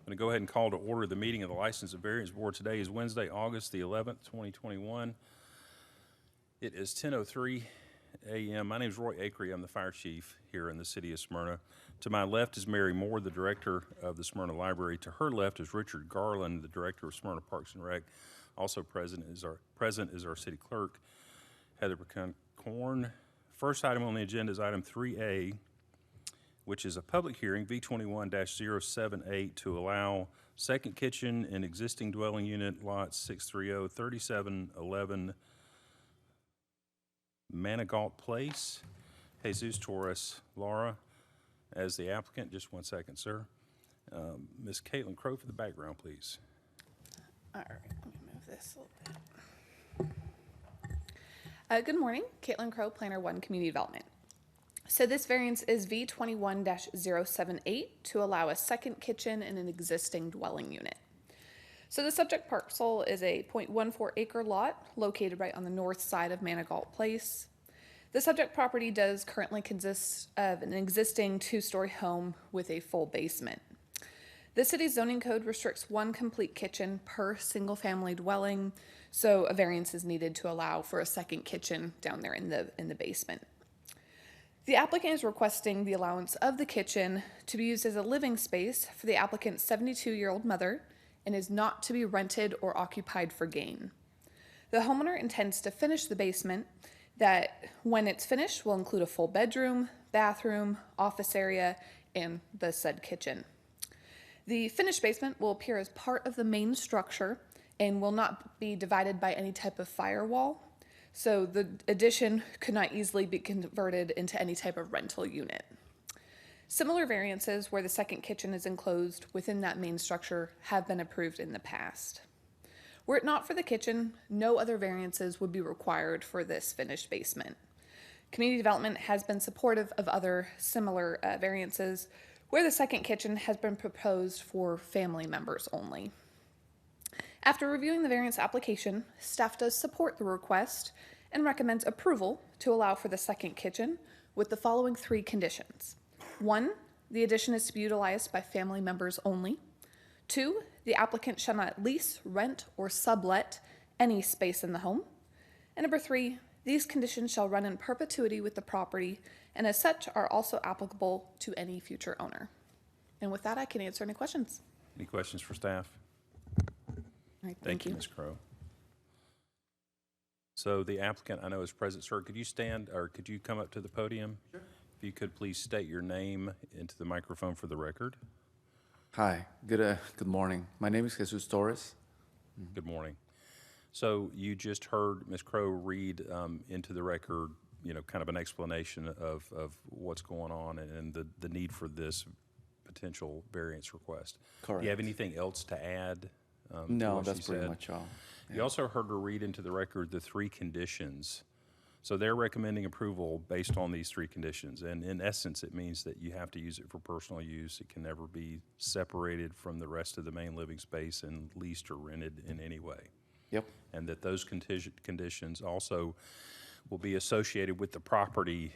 going to go ahead and call to order the meeting of the License and Variance Board. Today is Wednesday, August the 11th, 2021. It is 10:03 a.m. My name is Roy Acree. I'm the fire chief here in the city of Smyrna. To my left is Mary Moore, the director of the Smyrna Library. To her left is Richard Garland, the director of Smyrna Parks and Rec. Also present is our city clerk, Heather Pecan-Corn. First item on the agenda is item 3A, which is a public hearing, V21-078, to allow second kitchen in existing dwelling unit lot 630, 3711 Manigault Place. Jesus Torres Laura as the applicant. Just one second, sir. Ms. Caitlin Crow for the background, please. All right, let me move this a little bit. Good morning, Caitlin Crow, Planner 1 Community Development. So this variance is V21-078 to allow a second kitchen in an existing dwelling unit. So the subject parcel is a 0.14 acre lot located right on the north side of Manigault Place. The subject property does currently consist of an existing two-story home with a full basement. The city's zoning code restricts one complete kitchen per single-family dwelling, so a variance is needed to allow for a second kitchen down there in the basement. The applicant is requesting the allowance of the kitchen to be used as a living space for the applicant's 72-year-old mother and is not to be rented or occupied for gain. The homeowner intends to finish the basement that, when it's finished, will include a full bedroom, bathroom, office area, and the said kitchen. The finished basement will appear as part of the main structure and will not be divided by any type of firewall. So the addition could not easily be converted into any type of rental unit. Similar variances where the second kitchen is enclosed within that main structure have been approved in the past. Were it not for the kitchen, no other variances would be required for this finished basement. Community development has been supportive of other similar variances where the second kitchen has been proposed for family members only. After reviewing the variance application, staff does support the request and recommends approval to allow for the second kitchen with the following 3 conditions. 1, the addition is to be utilized by family members only. 2, the applicant shall not lease, rent, or sublet any space in the home. And number 3, these conditions shall run in perpetuity with the property and as such are also applicable to any future owner. And with that, I can answer any questions. Any questions for staff? All right, Thank you, Ms. Crow. So the applicant, I know, is present. Sir, could you stand, or could you come up to the podium? Sure. If you could please state your name into the microphone for the record. Hi, good morning. My name is Jesus Torres. Good morning. So you just heard Ms. Crow read into the record, kind of an explanation of what's going on and the need for this potential variance request. Correct. Do you have anything else to add? No, that's pretty much all. You also heard her read into the record the 3 conditions. So they're recommending approval based on these 3 conditions. And in essence, it means that you have to use it for personal use. It can never be separated from the rest of the main living space and leased or rented in any way. Yep. And that those conditions also will be associated with the property,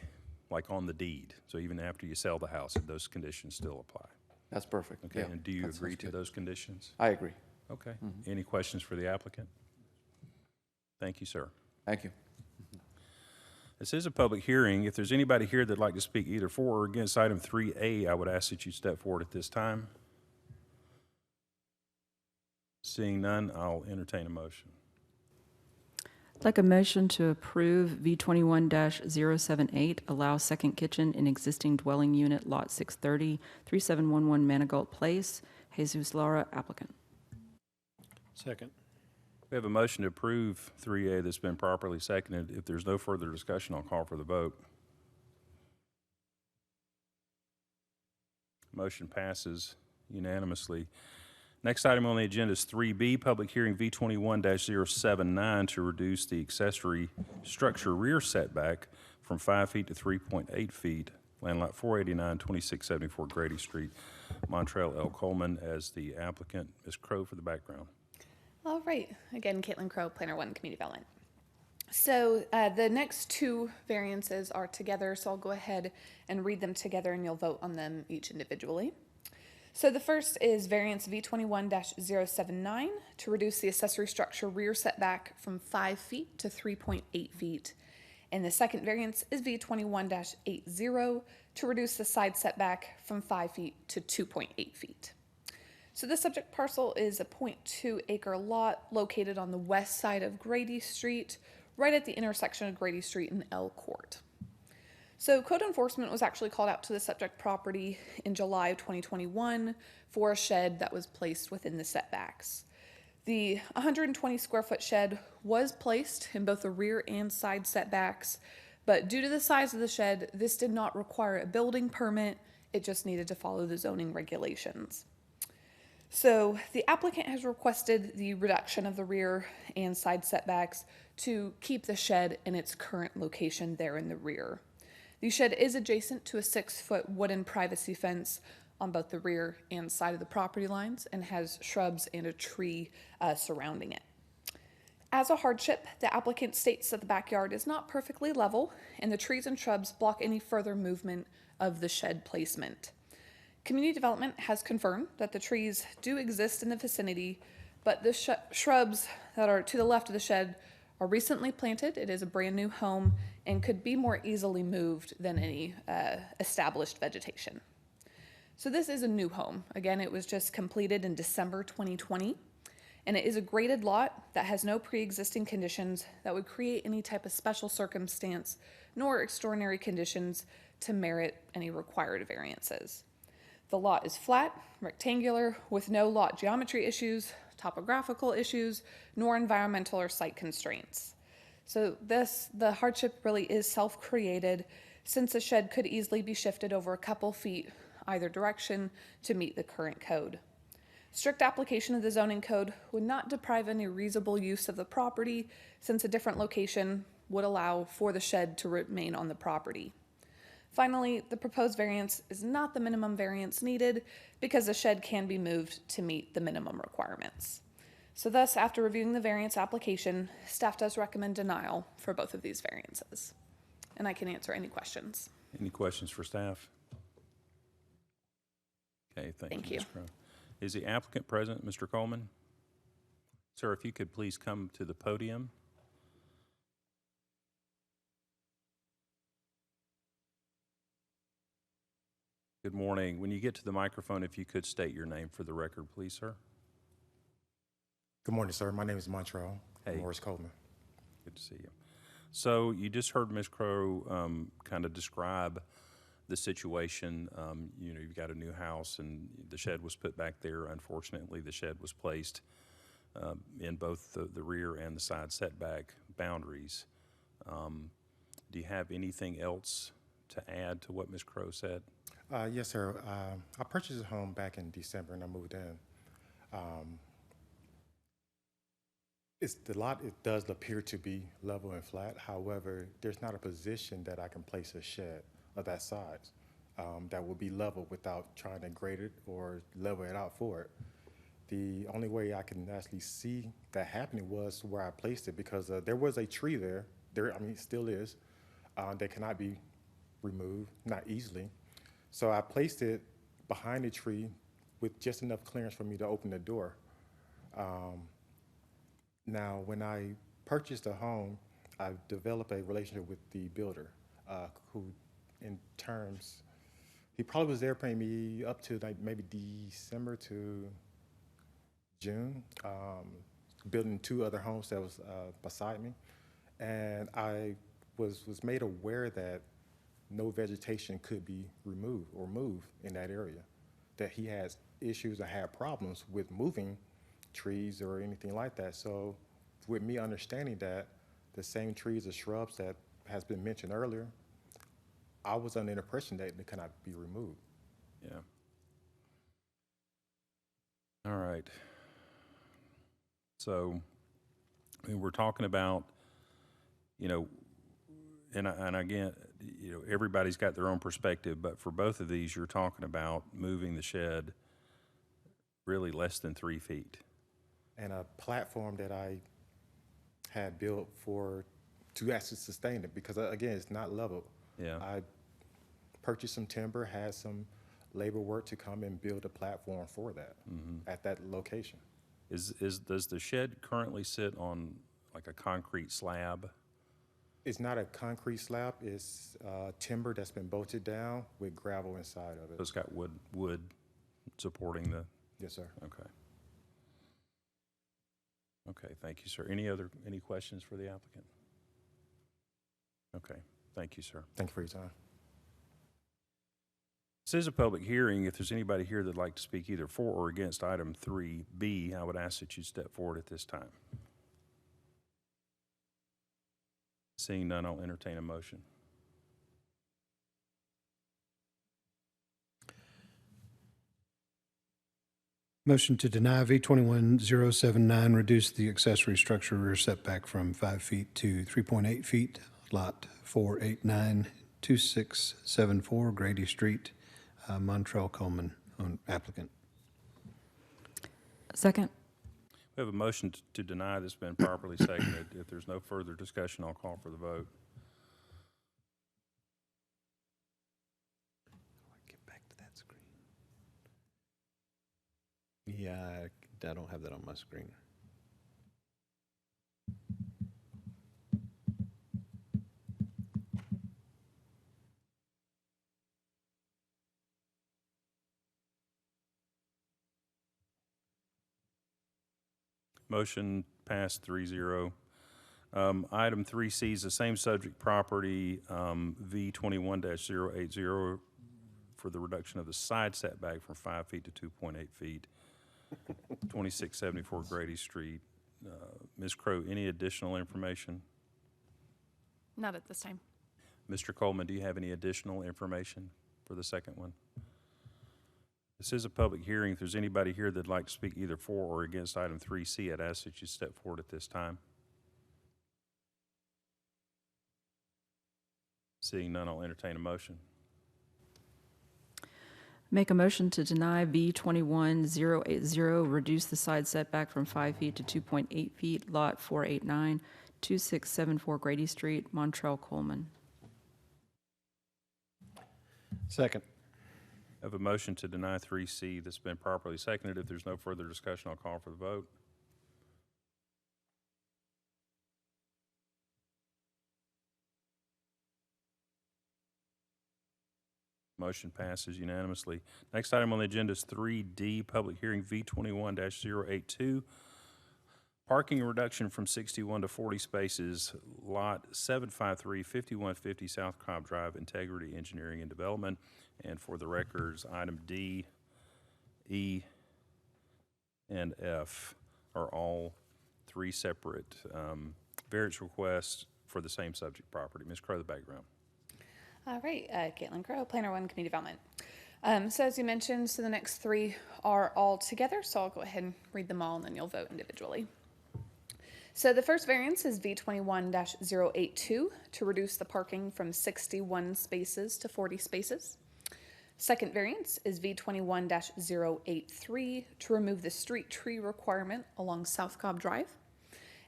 like on the deed. So even after you sell the house, those conditions still apply. That's perfect. Okay, Yeah, and do you that agree sounds to good. those conditions? I agree. Okay. Any questions for the applicant? Thank you, sir. Thank you. This is a public hearing. If there's anybody here that'd like to speak either for or against item 3A, I would ask that you step forward at this time. Seeing none, I'll entertain a motion. I'd like a motion to approve V21-078, allow second kitchen in existing dwelling unit, lot 630, 3711 Manigault Place. Jesus Laura, applicant. Second. We have a motion to approve 3A that's been properly seconded. If there's no further discussion, I'll call for the vote. Motion passes unanimously. Next item on the agenda is 3B, public hearing V21-079 to reduce the accessory structure rear setback from 5 feet to 3.8 feet, land lot 489, 2674 Grady Street, Montrell L. Coleman as the applicant. Ms. Crow for the background. All right. Again, Caitlin Crow, Planner 1 Community Development. So the next 2 variances are together, so I'll go ahead and read them together and you'll vote on them each individually. So the first is variance V21-079 to reduce the accessory structure rear setback from 5 feet to 3.8 feet. And the second variance is V21-80 to reduce the side setback from 5 feet to 2.8 feet. So the subject parcel is a 0.2 acre lot located on the west side of Grady Street, right at the intersection of Grady Street and L Court. So code enforcement was actually called out to the subject property in July of 2021 for a shed that was placed within the setbacks. The 120 square foot shed was placed in both the rear and side setbacks, but due to the size of the shed, this did not require a building permit. It just needed to follow the zoning regulations. So the applicant has requested the reduction of the rear and side setbacks to keep the shed in its current location there in the rear. The shed is adjacent to a 6-foot wooden privacy fence on both the rear and side of the property lines and has shrubs and a tree surrounding it. As a hardship, the applicant states that the backyard is not perfectly level and the trees and shrubs block any further movement of the shed placement. Community development has confirmed that the trees do exist in the vicinity, but the shrubs that are to the left of the shed are recently planted. It is a brand new home and could be more easily moved than any established vegetation. So this is a new home. Again, it was just completed in December 2020, and it is a graded lot that has no pre-existing conditions that would create any type of special circumstance nor extraordinary conditions to merit any required variances. The lot is flat, rectangular, with no lot geometry issues, topographical issues, nor environmental or site constraints. So the hardship really is self-created, since the shed could easily be shifted over a couple feet either direction to meet the current code. Strict application of the zoning code would not deprive any reasonable use of the property, since a different location would allow for the shed to remain on the property. Finally, the proposed variance is not the minimum variance needed because the shed can be moved to meet the minimum requirements. So thus, after reviewing the variance application, staff does recommend denial for both of these variances. And I can answer any questions. Any questions for staff? Okay, thank you, Ms. Crowe. Is the applicant present, Mr. Coleman? Sir, if you could please come to the podium. Good morning. When you get to the microphone, if you could state your name for the record, please, sir. Good morning, sir. My name is Montreal. Hey. Morris Coleman. Good to see you. So you just heard Ms. Crowe kind of describe the situation. You've got a new house and the shed was put back there. Unfortunately, the shed was placed in both the rear and the side setback boundaries. Do you have anything else to add to what Ms. Crowe said? Yes, sir. I purchased a home back in December and I moved in. The lot, it does appear to be level and flat. However, there's not a position that I can place a shed of that size that will be level without trying to grade it or level it out for it. The only way I can actually see that happening was where I placed it, because there was a tree there. It still is. That cannot be removed, not easily. So I placed it behind the tree with just enough clearance for me to open the door. Now, when I purchased a home, I developed a relationship with the builder, who in terms, he probably was there paying me up to like maybe December to June, building 2 other homes that was beside me. And I was made aware that no vegetation could be removed or moved in that area, that he has issues or had problems with moving trees or anything like that. So with me understanding that the same trees or shrubs that has been mentioned earlier, I was under the impression that they cannot be removed. Yeah. All right. So, we're talking about, and again, everybody's got their own perspective, but for both of these, you're talking about moving the shed really less than 3 feet. And a platform that I had built to actually sustain it, because again, it's not level. Yeah. I purchased some timber, had some labor work to come and build a platform for that at that location. Does the shed currently sit on like a concrete slab? It's not a concrete slab, it's timber that's been bolted down with gravel inside of So it. it's got wood supporting the, Yes, sir. okay. Okay, thank you, sir. Any questions for the applicant? Okay, thank you, sir. Thank you for your time. This is a public hearing. If there's anybody here that'd like to speak either for or against item 3B, I would ask that you step forward at this time. Seeing none, I'll entertain a motion. Motion to deny V21079, reduce the accessory structure rear setback from 5 feet to 3.8 feet, lot 4892674 Grady Street, Montrell Coleman, applicant. Second. We have a motion to deny that's been properly seconded. If there's no further discussion, I'll call for the vote. Get back to that screen. Yeah, I don't have that on my screen. Motion passed 3-0. Item 3C is the same subject property, V21-080, for the reduction of the side setback from 5 feet to 2.8 feet, 2674 Grady Street. Ms. Crowe, any additional information? Not at this time. Mr. Coleman, do you have any additional information for the second one? This is a public hearing. If there's anybody here that'd like to speak either for or against item 3C, I'd ask that you step forward at this time. Seeing none, I'll entertain a motion. Make a motion to deny V21080, reduce the side setback from 5 feet to 2.8 feet, lot 4892674 Grady Street, Montrell Coleman. Second. I have a motion to deny 3C that's been properly seconded. If there's no further discussion, I'll call for the vote. Motion passes unanimously. Next item on the agenda is 3D, public hearing V21-082. Parking reduction from 61 to 40 spaces, lot 753, 5150 South Cobb Drive, Integrity Engineering and Development. And for the records, item D, E, and F are all three separate variance requests for the same subject property. Ms. Crowe, the background. All right, Caitlin Crowe, Planner 1, Community Development. So as you mentioned, so the next three are all together, so I'll go ahead and read them all and then you'll vote individually. So the first variance is V21-082 to reduce the parking from 61 spaces to 40 spaces. Second variance is V21-083 to remove the street tree requirement along South Cobb Drive.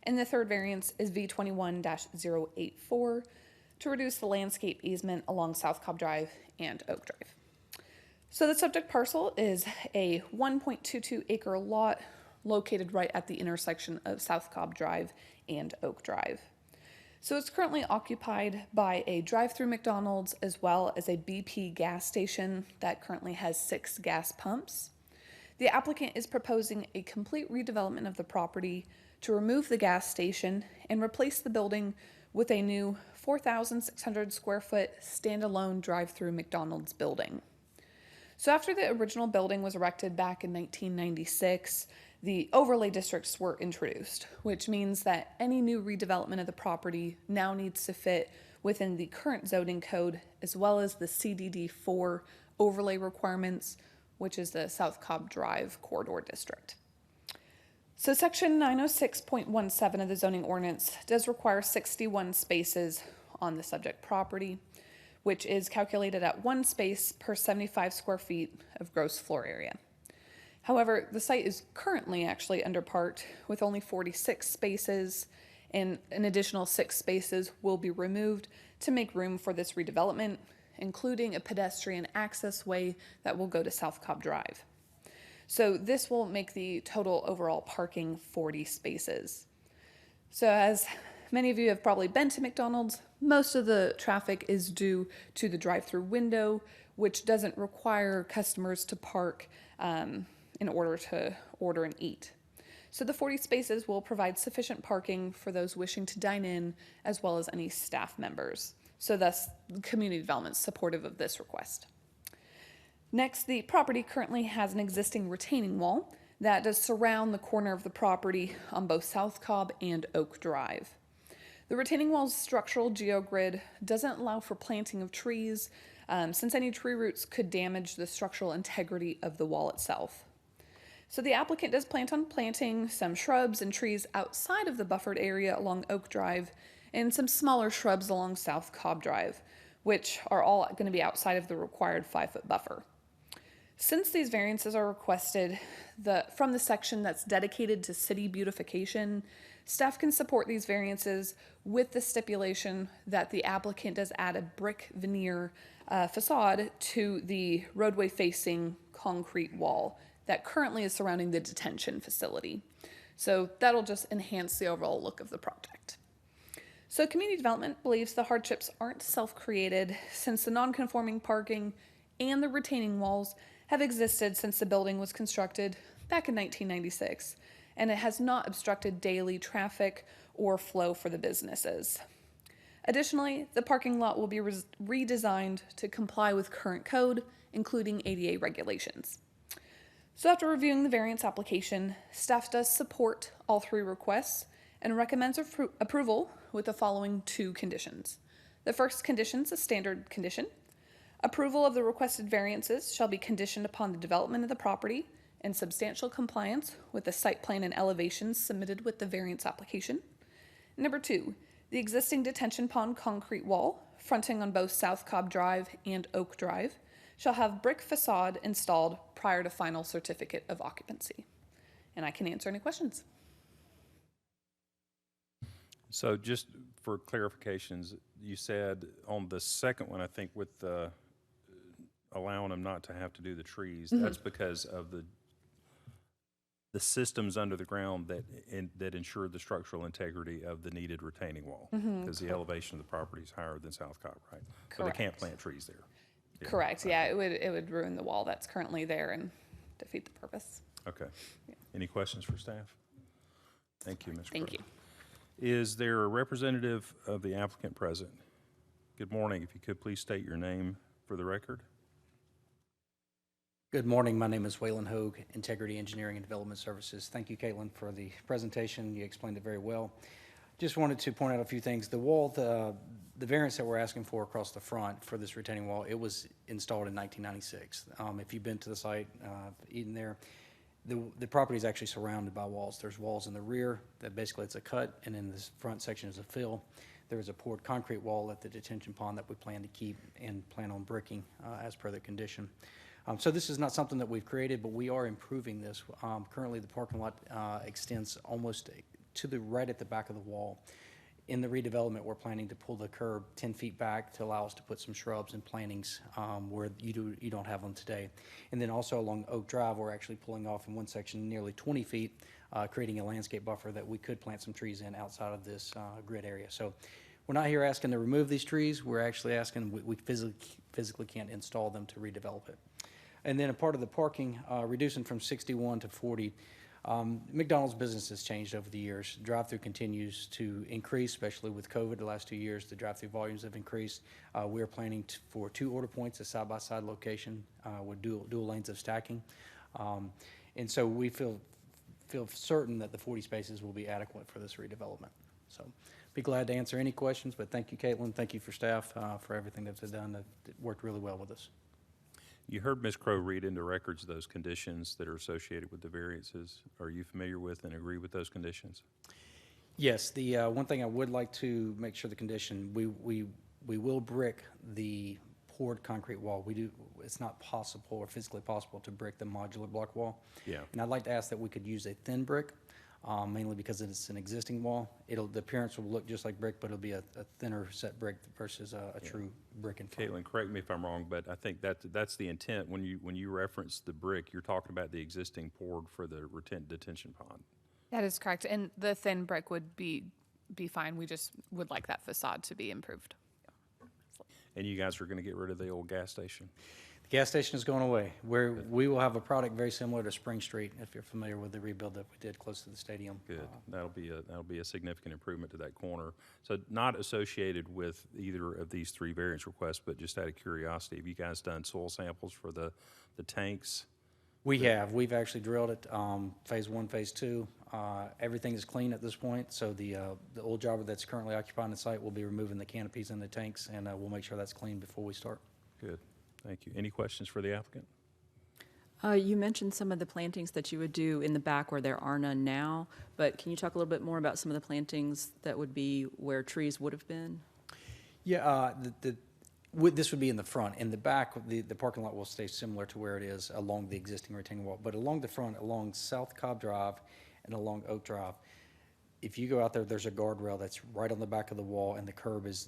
And the third variance is V21-084 to reduce the landscape easement along South Cobb Drive and Oak Drive. So the subject parcel is a 1.22 acre lot located right at the intersection of South Cobb Drive and Oak Drive. So it's currently occupied by a drive-through McDonald's as well as a BP gas station that currently has 6 gas pumps. The applicant is proposing a complete redevelopment of the property to remove the gas station and replace the building with a new 4,600 square foot standalone drive-through McDonald's building. So after the original building was erected back in 1996, the overlay districts were introduced, which means that any new redevelopment of the property now needs to fit within the current zoning code as well as the CDD4 overlay requirements, which is the South Cobb Drive corridor district. So section 906.17 of the zoning ordinance does require 61 spaces on the subject property, which is calculated at 1 space per 75 square feet of gross floor area. However, the site is currently actually underparked with only 46 spaces, and an additional 6 spaces will be removed to make room for this redevelopment, including a pedestrian access way that will go to South Cobb Drive. So this will make the total overall parking 40 spaces. So as many of you have probably been to McDonald's, most of the traffic is due to the drive-through window, which doesn't require customers to park in order to order and eat. So the 40 spaces will provide sufficient parking for those wishing to dine in, as well as any staff members. So thus, community development is supportive of this request. Next, the property currently has an existing retaining wall that does surround the corner of the property on both South Cobb and Oak Drive. The retaining wall's structural geogrid doesn't allow for planting of trees, since any tree roots could damage the structural integrity of the wall itself. So the applicant does plan on planting some shrubs and trees outside of the buffered area along Oak Drive and some smaller shrubs along South Cobb Drive, which are all going to be outside of the required 5-foot buffer. Since these variances are requested from the section that's dedicated to city beautification, staff can support these variances with the stipulation that the applicant does add a brick veneer facade to the roadway facing concrete wall that currently is surrounding the detention facility. So that'll just enhance the overall look of the project. So community development believes the hardships aren't self-created, since the non-conforming parking and the retaining walls have existed since the building was constructed back in 1996, and it has not obstructed daily traffic or flow for the businesses. Additionally, the parking lot will be redesigned to comply with current code, including ADA regulations. So after reviewing the variance application, staff does support all 3 requests and recommends approval with the following 2 conditions. The first condition is a standard condition. Approval of the requested variances shall be conditioned upon the development of the property in substantial compliance with the site plan and elevations submitted with the variance application. Number 2, the existing detention pond concrete wall, fronting on both South Cobb Drive and Oak Drive, shall have brick facade installed prior to final certificate of occupancy. And I can answer any questions. So just for clarifications, you said on the second one, I think with allowing them not to have to do the trees, that's because of the systems under the ground that ensure the structural integrity of the needed retaining wall, because the elevation of the property is higher than South Cobb, right? So they can't plant trees there. Yeah. Correct. Yeah, it would ruin the wall that's currently there and defeat the purpose. Okay. Any questions for staff? Thank you, Ms. Thank Crowe. you. Is there a representative of the applicant present? Good morning. If you could please state your name for the record. Good morning. My name is Waylon Hogue, Integrity Engineering and Development Services. Thank you, Caitlin, for the presentation. You explained it very well. Just wanted to point out a few things. The wall, the variance that we're asking for across the front for this retaining wall, it was installed in 1996. If you've been to the site, eaten there, the property is actually surrounded by walls. There's walls in the rear that basically it's a cut, and in this front section is a fill. There is a poured concrete wall at the detention pond that we plan to keep and plan on bricking as per the condition. So this is not something that we've created, but we are improving this. Currently, the parking lot extends almost to the right at the back of the wall. In the redevelopment, we're planning to pull the curb 10 feet back to allow us to put some shrubs and plantings where you don't have them today. And then also along Oak Drive, we're actually pulling off in one section nearly 20 feet, creating a landscape buffer that we could plant some trees in outside of this grid area. So we're not here asking to remove these trees. We're actually asking, we physically can't install them to redevelop it. And then a part of the parking, reducing from 61 to 40. McDonald's business has changed over the years. Drive-through continues to increase, especially with COVID. The last 2 years, the drive-through volumes have increased. We are planning for 2 order points, a side-by-side location with dual lanes of stacking. And so we feel certain that the 40 spaces will be adequate for this redevelopment. So be glad to answer any questions, but thank you, Caitlin. Thank you for staff for everything that they've done. That worked really well with us. You heard Ms. Crowe read into records those conditions that are associated with the variances. Are you familiar with and agree with those conditions? Yes, the one thing I would like to make sure the condition, we will brick the poured concrete wall. It's not possible or physically possible to brick the modular block wall. Yeah. And I'd like to ask that we could use a thin brick mainly because it's an existing wall. The appearance will look just like brick, but it'll be a thinner set brick versus a true brick in front. Caitlin, correct me if I'm wrong, but I think that's the intent. When you reference the brick, you're talking about the existing poured for the detention pond. That is correct, and the thin brick would be fine. We just would like that facade to be improved. And you guys are going to get rid of the old gas station? The gas station is going away. We will have a product very similar to Spring Street, if you're familiar with the rebuild that we did close to the stadium. Good. That'll be a significant improvement to that corner. So not associated with either of these three variance requests, but just out of curiosity, have you guys done soil samples for the tanks? We have. We've actually drilled it, phase 1, phase 2. Everything is clean at this point, so the old jobber that's currently occupying the site will be removing the canopies and the tanks, and we'll make sure that's clean before we start. Good. Thank you. Any questions for the applicant? You mentioned some of the plantings that you would do in the back where there are none now, but can you talk a little bit more about some of the plantings that would be where trees would have been? Yeah, this would be in the front. In the back, the parking lot will stay similar to where it is along the existing retaining wall. But along the front, along South Cobb Drive and along Oak Drive, if you go out there, there's a guardrail that's right on the back of the wall, and the curb is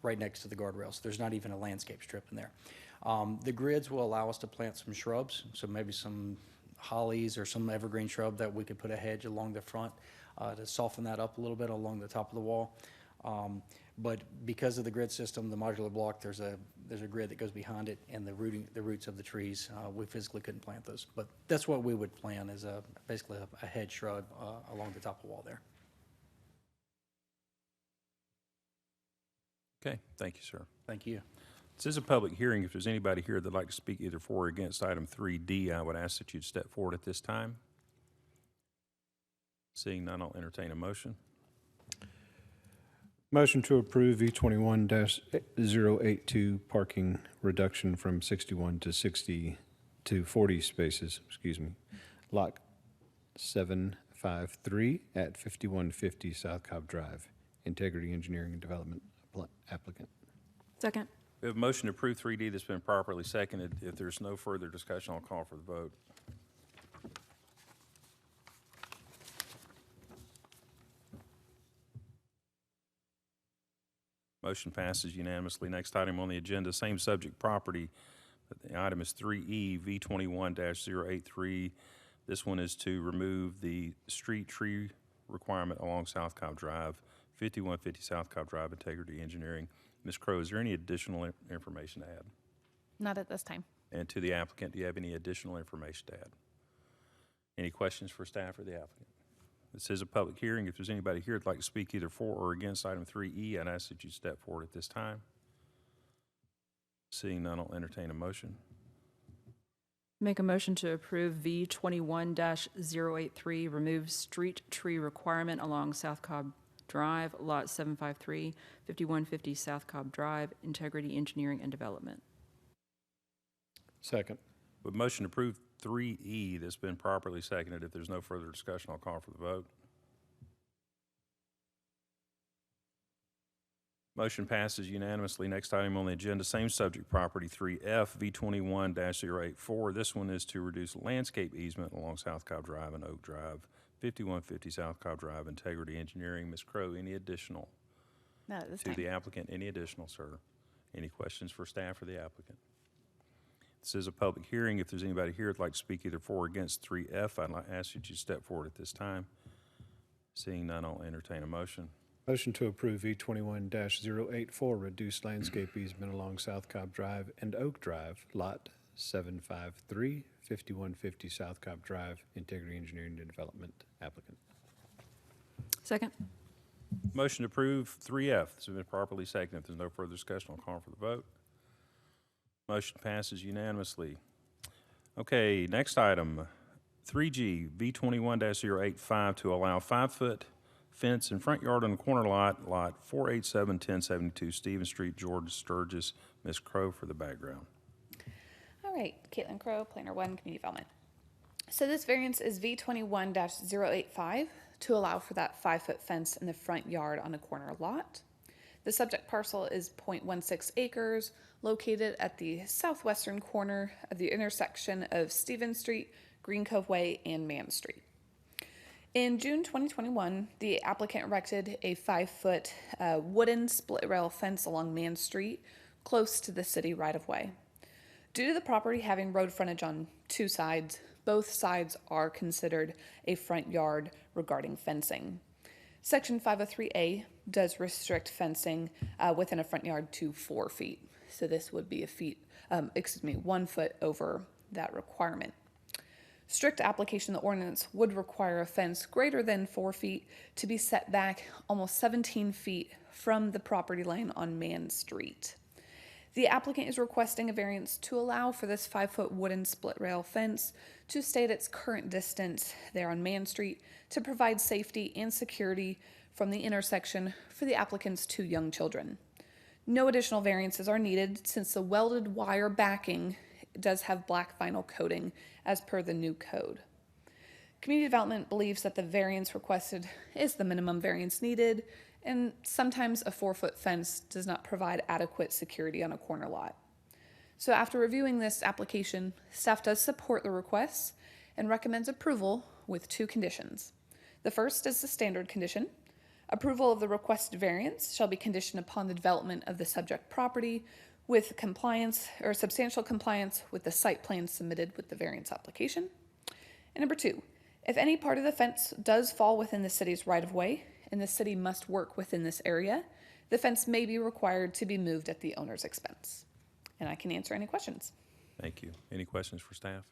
right next to the guardrail. So there's not even a landscape strip in there. The grids will allow us to plant some shrubs, so maybe some hollies or some evergreen shrub that we could put a hedge along the front to soften that up a little bit along the top of the wall. But because of the grid system, the modular block, there's a grid that goes behind it, and the roots of the trees, we physically couldn't plant those. But that's what we would plan, is basically a hedge shrub along the top of the wall there. Okay. Thank you, sir. Thank you. This is a public hearing. If there's anybody here that'd like to speak either for or against item 3D, I would ask that you'd step forward at this time. Seeing none, I'll entertain a motion. Motion to approve V21-082 parking reduction from 61 to 60 to 40 spaces, lot 753 at 5150 South Cobb Drive. Integrity Engineering and Development applicant. Second. We have a motion to approve 3D that's been properly seconded. If there's no further discussion, I'll call for the vote. Motion passes unanimously. Next item on the agenda, same subject property. The item is 3E, V21-083. This one is to remove the street tree requirement along South Cobb Drive, 5150 South Cobb Drive, Integrity Engineering. Ms. Crowe, is there any additional information to add? Not at this time. And to the applicant, do you have any additional information to add? Any questions for staff or the applicant? This is a public hearing. If there's anybody here that'd like to speak either for or against item 3E, I'd ask that you step forward at this time. Seeing none, I'll entertain a motion. Make a motion to approve V21-083, remove street tree requirement along South Cobb Drive, lot 753, 5150 South Cobb Drive, Integrity Engineering and Development. Second. With motion to approve 3E that's been properly seconded, if there's no further discussion, I'll call for the vote. Motion passes unanimously. Next item on the agenda, same subject property, 3F, V21-084. This one is to reduce landscape easement along South Cobb Drive and Oak Drive, 5150 South Cobb Drive, Integrity Engineering. Ms. Crowe, any additional? Not at this To time. the applicant, any additional, sir? Any questions for staff or the applicant? This is a public hearing. If there's anybody here that'd like to speak either for or against 3F, I'd like to ask that you step forward at this time. Seeing none, I'll entertain a motion. Motion to approve V21-084, reduced landscape easement along South Cobb Drive and Oak Drive, lot 753, 5150 South Cobb Drive, Integrity Engineering and Development applicant. Second. Motion to approve 3F. This has been properly seconded. If there's no further discussion, I'll call for the vote. Motion passes unanimously. Okay, next item, 3G, V21-085, to allow 5-foot fence in front yard on the corner lot, lot 487-1072 Stevens Street, George Sturgis. Ms. Crowe for the background. All right, Caitlin Crowe, Planner 1, Community Development. So this variance is V21-085 to allow for that 5-foot fence in the front yard on a corner lot. The subject parcel is 0.16 acres, located at the southwestern corner of the intersection of Stevens Street, Green Cove Way, and Mann Street. In June 2021, the applicant erected a 5-foot wooden split rail fence along Mann Street, close to the city right-of-way. Due to the property having road frontage on 2 sides, both sides are considered a front yard regarding fencing. Section 503A does restrict fencing within a front yard to 4 feet. So this would be 1 foot over that requirement. Strict application of the ordinance would require a fence greater than 4 feet to be set back almost 17 feet from the property line on Mann Street. The applicant is requesting a variance to allow for this 5-foot wooden split rail fence to stay at its current distance there on Mann Street to provide safety and security from the intersection for the applicant's 2 young children. No additional variances are needed since the welded wire backing does have black vinyl coating as per the new code. Community Development believes that the variance requested is the minimum variance needed, and sometimes a 4-foot fence does not provide adequate security on a corner lot. So after reviewing this application, staff does support the requests and recommends approval with 2 conditions. The first is the standard condition. Approval of the requested variance shall be conditioned upon the development of the subject property with compliance or substantial compliance with the site plan submitted with the variance application. And number 2, if any part of the fence does fall within the city's right-of-way and the city must work within this area, the fence may be required to be moved at the owner's expense. And I can answer any questions. Thank you. Any questions for staff?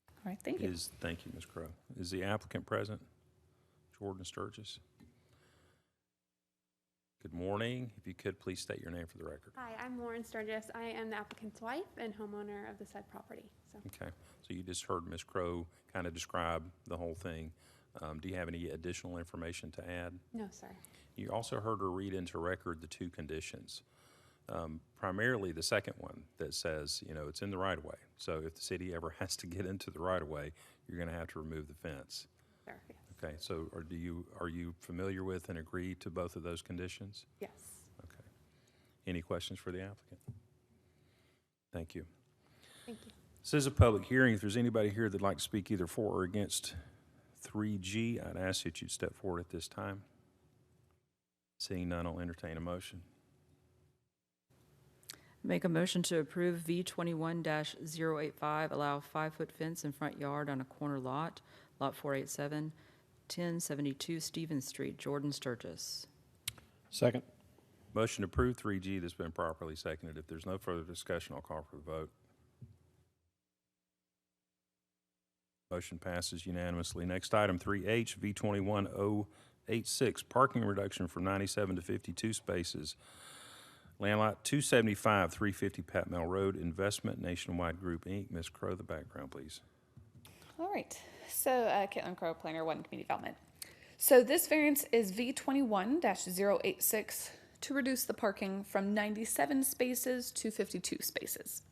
All right, thank you. Thank you, Ms. Crowe. Is the applicant present? Jordan Sturgis? Good morning. If you could, please state your name for the record. Hi, I'm Lauren Sturgis. I am the applicant's wife and homeowner of the said property. Okay, so you just heard Ms. Crowe kind of describe the whole thing. Do you have any additional information to add? No, sir. You also heard her read into record the 2 conditions. Primarily the second one that says, it's in the right-of-way. So if the city ever has to get into the right-of-way, you're going to have to remove the fence. Sir, yes. Okay, so are you familiar with and agree to both of those conditions? Yes. Okay. Any questions for the applicant? Thank you. Thank you. This is a public hearing. If there's anybody here that'd like to speak either for or against 3G, I'd ask that you'd step forward at this time. Seeing none, I'll entertain a motion. Make a motion to approve V21-085, allow 5-foot fence in front yard on a corner lot, lot 487, 1072 Stevens Street, Jordan Sturgis. Second. Motion to approve 3G that's been properly seconded. If there's no further discussion, I'll call for the vote. Motion passes unanimously. Next item, 3H, V21-086, parking reduction from 97 to 52 spaces. Land lot 275, 350 Pat Mel Road, Investment Nationwide Group, Inc. Ms. Crowe, the background, please. All right, so Caitlin Crowe, Planner 1, Community Development. So this variance is V21-086 to reduce the parking from 97 spaces to 52 spaces.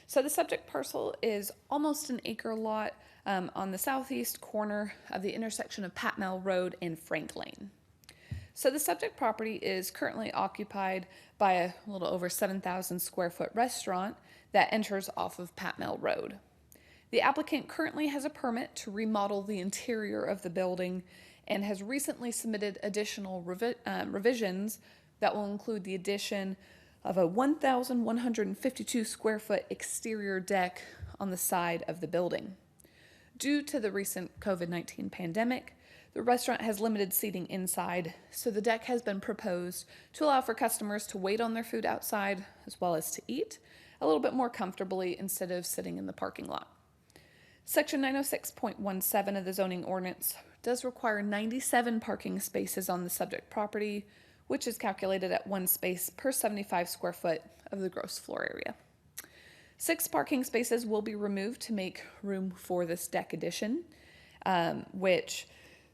So the subject parcel is almost an acre lot on the southeast corner of the intersection of Pat Mel Road and Frank Lane. So the subject property is currently occupied by a little over 7,000 square foot restaurant that enters off of Pat Mel Road. The applicant currently has a permit to remodel the interior of the building and has recently submitted additional revisions that will include the addition of a 1,152 square foot exterior deck on the side of the building. Due to the recent COVID-19 pandemic, the restaurant has limited seating inside, so the deck has been proposed to allow for customers to wait on their food outside as well as to eat a little bit more comfortably instead of sitting in the parking lot. Section 906.17 of the zoning ordinance does require 97 parking spaces on the subject property, which is calculated at 1 space per 75 square foot of the gross floor area. 6 parking spaces will be removed to make room for this deck addition, which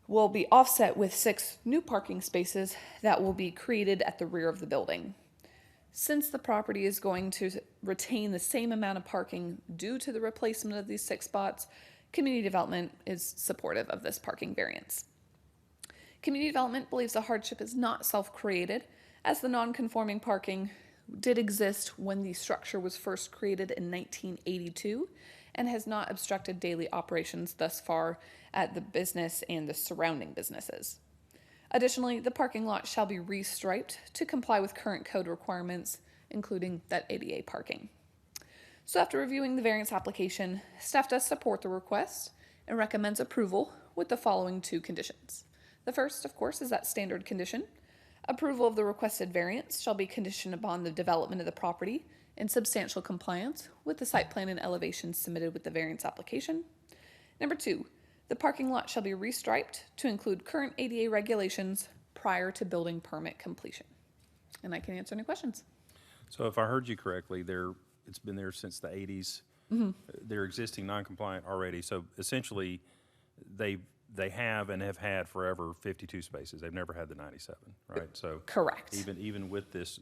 will be offset with 6 new parking spaces that will be created at the rear of the building. Since the property is going to retain the same amount of parking due to the replacement of these 6 spots, Community Development is supportive of this parking variance. Community Development believes the hardship is not self-created, as the non-conforming parking did exist when the structure was first created in 1982 and has not obstructed daily operations thus far at the business and the surrounding businesses. Additionally, the parking lot shall be restriped to comply with current code requirements, including that ADA parking. So after reviewing the variance application, staff does support the request and recommends approval with the following 2 conditions. The first, of course, is that standard condition. Approval of the requested variance shall be conditioned upon the development of the property in substantial compliance with the site plan and elevations submitted with the variance application. Number 2, the parking lot shall be restriped to include current ADA regulations prior to building permit completion. And I can answer any questions. So if I heard you correctly, it's been there since the 80s. They're existing non-compliant already, so essentially, they have and have had forever 52 spaces. They've never had the 97, right? So Correct. even with this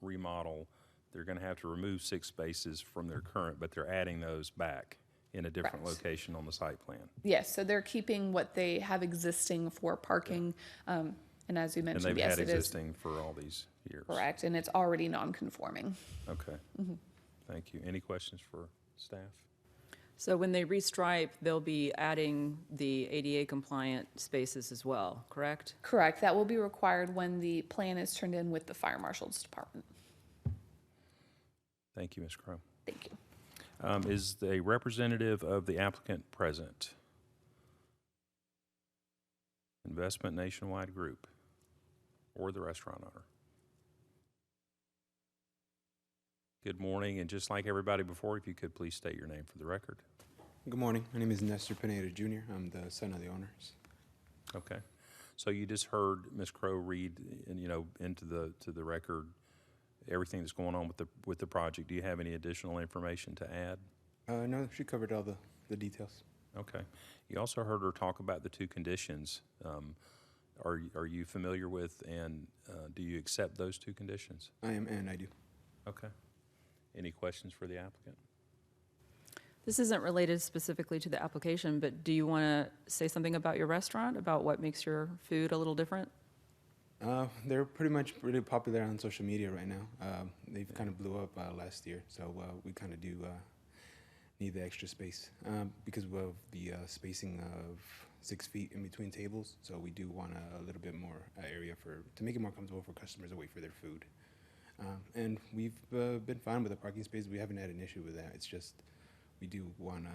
remodel, they're going to have to remove 6 spaces from their current, but they're adding those back in a different Correct. location on the site plan. Yes, so they're keeping what they have existing for parking. And as you And mentioned, they've yes, had it is existing for all these years. correct, and it's already non-conforming. Okay. Thank you. Any questions for staff? So when they restripe, they'll be adding the ADA compliant spaces as well, correct? Correct. That will be required when the plan is turned in with the fire marshal's department. Thank you, Ms. Crowe. Thank you. Is the representative of the applicant present? Investment Nationwide Group or the restaurant owner? Good morning, and just like everybody before, if you could please state your name for the record. Good morning. My name is Nestor Pineda Jr. I'm the son of the owners. Okay. So you just heard Ms. Crowe read, and into the record everything that's going on with the project. Do you have any additional information to add? No, she covered all the details. Okay. You also heard her talk about the 2 conditions. Are you familiar with and do you accept those 2 conditions? I am, and I do. Okay. Any questions for the applicant? This isn't related specifically to the application, but do you want to say something about your restaurant, about what makes your food a little different? They're pretty much really popular on social media right now. They've kind of blew up last year, so we kind of do need the extra space because of the spacing of 6 feet in between tables. So we do want a little bit more area to make it more comfortable for customers to wait for their food. And we've been fine with the parking space. We haven't had an issue with that. It's just we do want to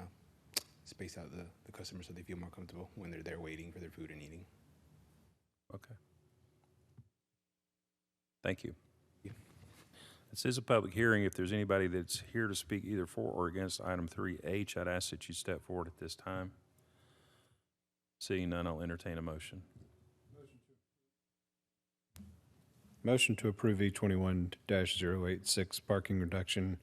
space out the customers so they feel more comfortable when they're there waiting for their food and eating. Okay. Thank you. This is a public hearing. If there's anybody that's here to speak either for or against item 3H, I'd ask that you step forward at this time. Seeing none, I'll entertain a motion. Motion to approve E21-086 parking reduction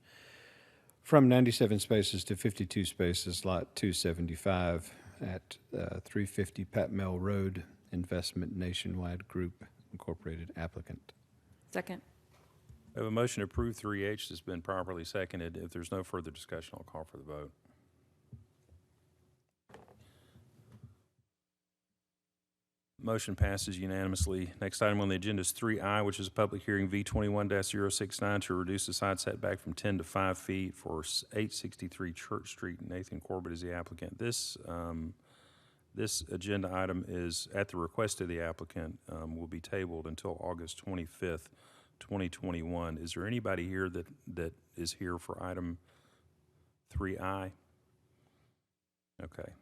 from 97 spaces to 52 spaces, lot 275 at 350 Pat Mill Road, Investment Nationwide Group Incorporated applicant. Second. We have a motion to approve 3H that's been properly seconded. If there's no further discussion, I'll call for the vote. Motion passes unanimously. Next item on the agenda is 3I, which is a public hearing V21-069 to reduce the side setback from 10 to 5 feet for 863 Church Street. Nathan Corbett is the applicant. This agenda item is at the request of the applicant, will be tabled until August 25th, 2021. Is there anybody here that is here for item 3I? Okay.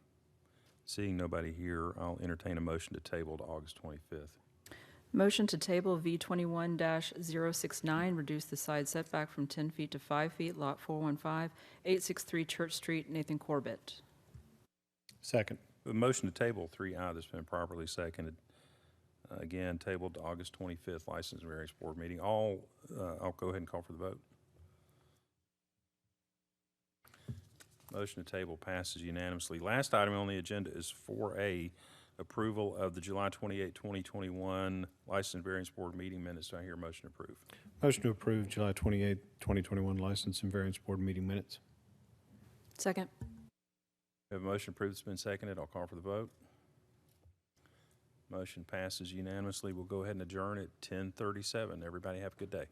Seeing nobody here, I'll entertain a motion to table to August 25th. Motion to table V21-069, reduce the side setback from 10 feet to 5 feet, lot 415, 863 Church Street, Nathan Corbett. Second. A motion to table 3I that's been properly seconded. Again, tabled to August 25th, License and Variance Board meeting. I'll go ahead and call for the vote. Motion to table passes unanimously. Last item on the agenda is 4A, approval of the July 28, 2021 License and Variance Board meeting minutes. Do I hear a motion to approve? Motion to approve July 28, 2021 License and Variance Board meeting minutes. Second. We have a motion approved that's been seconded. I'll call for the vote. Motion passes unanimously. We'll go ahead and adjourn at 10:37. Everybody have a good day.